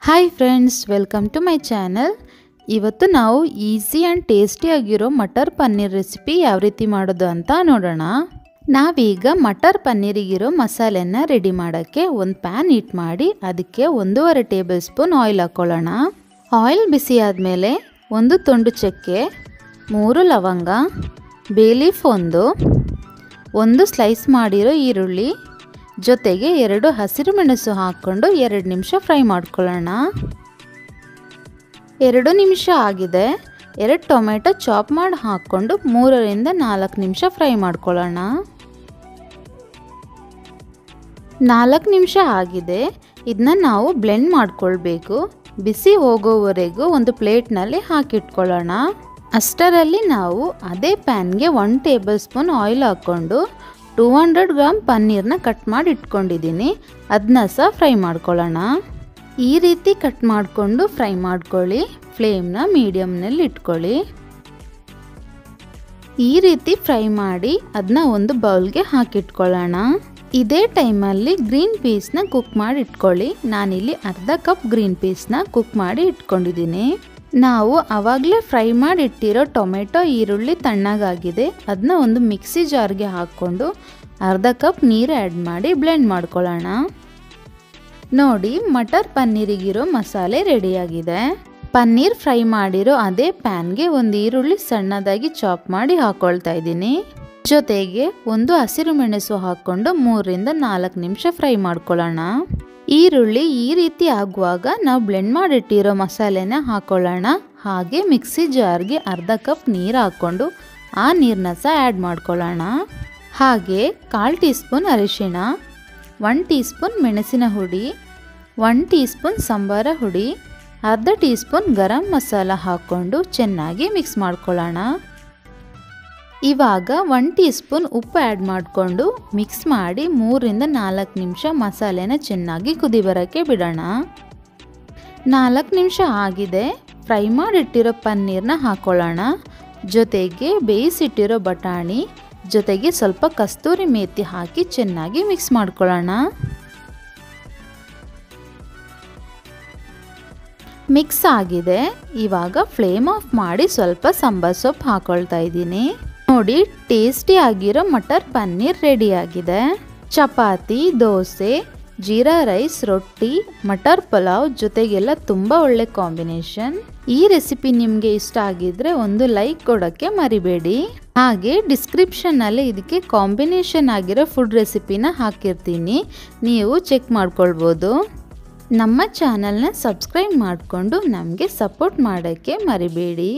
Hi friends, welcome to my channel. ಇವತ್ತು ನಾವು easy and ಟೇಸ್ಟಿಯಾಗಿರೋ ಮಟರ್ ಪನ್ನೀರ್ ರೆಸಿಪಿ ಯಾವ ರೀತಿ ಮಾಡೋದು ಅಂತ ನೋಡೋಣ. ನಾವೀಗ ಮಟರ್ ಪನ್ನೀರಿಗಿರೋ ಮಸಾಲೆನ ರೆಡಿ ಮಾಡೋಕ್ಕೆ ಒಂದು ಪ್ಯಾನ್ ಹೀಟ್ ಮಾಡಿ ಅದಕ್ಕೆ 1.5 ಟೇಬಲ್ ಸ್ಪೂನ್ ಆಯಿಲ್ ಹಾಕ್ಕೊಳ್ಳೋಣ. ಆಯಿಲ್ ಬಿಸಿ ಆದಮೇಲೆ 1 ತುಂಡು ಚಕ್ಕೆ, 3 ಲವಂಗ, ಬೇ ಲೀಫ್ ಒಂದು ಸ್ಲೈಸ್ ಮಾಡಿರೋ ಈರುಳ್ಳಿ ಜೊತೆಗೆ 2 ಹಸಿರು ಮೆಣಸು ಹಾಕ್ಕೊಂಡು 2 ನಿಮಿಷ ಫ್ರೈ ಮಾಡ್ಕೊಳ್ಳೋಣ. 2 ನಿಮಿಷ ಆಗಿದೆ. 2 ಟೊಮೆಟೊ ಚಾಪ್ ಮಾಡಿ ಹಾಕ್ಕೊಂಡು 3 ರಿಂದ 4 ನಿಮಿಷ ಫ್ರೈ ಮಾಡ್ಕೊಳ್ಳೋಣ. 4 ನಿಮಿಷ ಆಗಿದೆ. ಇದನ್ನ ನಾವು ಬ್ಲೆಂಡ್ ಮಾಡ್ಕೊಳ್ಬೇಕು. ಬಿಸಿ ಹೋಗೋವರೆಗೂ ಒಂದು ಪ್ಲೇಟ್ನಲ್ಲಿ ಹಾಕಿಟ್ಕೊಳ್ಳೋಣ. ಅಷ್ಟರಲ್ಲಿ ನಾವು ಅದೇ ಪ್ಯಾನ್ಗೆ 1 ಟೇಬಲ್ ಸ್ಪೂನ್ ಆಯಿಲ್ ಹಾಕ್ಕೊಂಡು 200 ಗ್ರಾಮ್ ಪನ್ನೀರ್ನ ಕಟ್ ಮಾಡಿ ಇಟ್ಕೊಂಡಿದ್ದೀನಿ. ಅದನ್ನ ಸಹ ಫ್ರೈ ಮಾಡ್ಕೊಳ್ಳೋಣ. ಈ ರೀತಿ ಕಟ್ ಮಾಡಿಕೊಂಡು ಫ್ರೈ ಮಾಡ್ಕೊಳ್ಳಿ. ಫ್ಲೇಮ್ನ ಮೀಡಿಯಮ್ನಲ್ಲಿ ಇಟ್ಕೊಳ್ಳಿ. ಈ ರೀತಿ ಫ್ರೈ ಮಾಡಿ ಅದನ್ನ ಒಂದು ಬೌಲ್ಗೆ ಹಾಕಿಟ್ಕೊಳ್ಳೋಣ. ಇದೇ ಟೈಮಲ್ಲಿ ಗ್ರೀನ್ ಪೀಸ್ನ ಕುಕ್ ಮಾಡಿ ಇಟ್ಕೊಳ್ಳಿ. ನಾನಿಲ್ಲಿ ಅರ್ಧ ಕಪ್ ಗ್ರೀನ್ ಪೀಸ್ನ ಕುಕ್ ಮಾಡಿ ಇಟ್ಕೊಂಡಿದ್ದೀನಿ. ನಾವು ಆವಾಗಲೇ ಫ್ರೈ ಮಾಡಿ ಇಟ್ಟಿರೋ ಟೊಮೆಟೊ ಈರುಳ್ಳಿ ತಣ್ಣಗಾಗಿದೆ. ಅದನ್ನ ಒಂದು ಮಿಕ್ಸಿ ಜಾರ್ಗೆ ಹಾಕ್ಕೊಂಡು ಅರ್ಧ ಕಪ್ ನೀರು ಆ್ಯಡ್ ಮಾಡಿ ಬ್ಲೆಂಡ್ ಮಾಡ್ಕೊಳ್ಳೋಣ. ನೋಡಿ, ಮಟರ್ ಪನ್ನೀರಿಗಿರೋ ಮಸಾಲೆ ರೆಡಿಯಾಗಿದೆ. ಪನ್ನೀರ್ ಫ್ರೈ ಮಾಡಿರೋ ಅದೇ ಪ್ಯಾನ್ಗೆ ಒಂದು ಈರುಳ್ಳಿ ಸಣ್ಣದಾಗಿ ಚಾಪ್ ಮಾಡಿ ಹಾಕ್ಕೊಳ್ತಾ ಇದ್ದೀನಿ. ಜೊತೆಗೆ 1 ಹಸಿರು ಮೆಣಸು ಹಾಕ್ಕೊಂಡು 3 ರಿಂದ 4 ನಿಮಿಷ ಫ್ರೈ ಮಾಡ್ಕೊಳ್ಳೋಣ. ಈರುಳ್ಳಿ ಈ ರೀತಿ ಆಗುವಾಗ ನಾವು ಬ್ಲೆಂಡ್ ಮಾಡಿಟ್ಟಿರೋ ಮಸಾಲೆನ ಹಾಕ್ಕೊಳ್ಳೋಣ. ಹಾಗೆ ಮಿಕ್ಸಿ ಜಾರ್ಗೆ ಅರ್ಧ ಕಪ್ ನೀರು ಹಾಕ್ಕೊಂಡು ಆ ನೀರನ್ನ ಸಹ ಆ್ಯಡ್ ಮಾಡ್ಕೊಳ್ಳೋಣ. ಹಾಗೆ 1/4 ಟೀ ಸ್ಪೂನ್ ಅರಿಶಿಣ, 1 ಟೀ ಸ್ಪೂನ್ ಮೆಣಸಿನ ಹುಡಿ, 1 ಟೀ ಸ್ಪೂನ್ ಸಂಬಾರ ಹುಡಿ, ಅರ್ಧ ಟೀ ಸ್ಪೂನ್ ಗರಂ ಮಸಾಲ ಹಾಕ್ಕೊಂಡು ಚೆನ್ನಾಗಿ ಮಿಕ್ಸ್ ಮಾಡ್ಕೊಳ್ಳೋಣ. ಇವಾಗ 1 ಟೀ ಸ್ಪೂನ್ ಉಪ್ಪು ಆ್ಯಡ್ ಮಾಡಿಕೊಂಡು ಮಿಕ್ಸ್ ಮಾಡಿ 3 ರಿಂದ 4 ನಿಮಿಷ ಮಸಾಲೆನ ಚೆನ್ನಾಗಿ ಕುದಿ ಬರೋಕ್ಕೆ ಬಿಡೋಣ. 4 ನಿಮಿಷ ಆಗಿದೆ. ಫ್ರೈ ಮಾಡಿಟ್ಟಿರೋ ಪನ್ನೀರ್ನ ಹಾಕ್ಕೊಳ್ಳೋಣ. ಜೊತೆಗೆ ಬೇಯಿಸಿಟ್ಟಿರೋ ಬಟಾಣಿ ಜೊತೆಗೆ ಸ್ವಲ್ಪ ಕಸ್ತೂರಿ ಮೇಥಿ ಹಾಕಿ ಚೆನ್ನಾಗಿ ಮಿಕ್ಸ್ ಮಾಡ್ಕೊಳ್ಳೋಣ. ಮಿಕ್ಸ್ ಆಗಿದೆ. ಇವಾಗ ಫ್ಲೇಮ್ ಆಫ್ ಮಾಡಿ ಸ್ವಲ್ಪ ಸಾಂಬಾರ್ ಸೊಪ್ಪು ಹಾಕೊಳ್ತಾ ಇದ್ದೀನಿ. ನೋಡಿ, ಟೇಸ್ಟಿ ಆಗಿರೋ ಮಟರ್ ಪನ್ನೀರ್ ರೆಡಿ ಆಗಿದೆ. ಚಪಾತಿ, ದೋಸೆ, ಜೀರಾ ರೈಸ್, ರೊಟ್ಟಿ, ಮಟರ್ ಪುಲಾವ್ ಜೊತೆಗೆಲ್ಲ ತುಂಬ ಒಳ್ಳೆ ಕಾಂಬಿನೇಷನ್. ಈ ರೆಸಿಪಿ ನಿಮಗೆ ಇಷ್ಟ ಆಗಿದ್ರೆ ಒಂದು ಲೈಕ್ ಕೊಡೋಕ್ಕೆ ಮರಿಬೇಡಿ. ಹಾಗೆ ಡಿಸ್ಕ್ರಿಪ್ಷನ್ನಲ್ಲಿ ಇದಕ್ಕೆ ಕಾಂಬಿನೇಷನ್ ಆಗಿರೋ ಫುಡ್ ರೆಸಿಪಿನ ಹಾಕಿರ್ತೀನಿ, ನೀವು ಚೆಕ್ ಮಾಡ್ಕೊಳ್ಬೋದು. ನಮ್ಮ ಚಾನಲ್ನ ಸಬ್ಸ್ಕ್ರೈಬ್ ಮಾಡಿಕೊಂಡು ನಮಗೆ ಸಪೋರ್ಟ್ ಮಾಡೋಕ್ಕೆ ಮರಿಬೇಡಿ.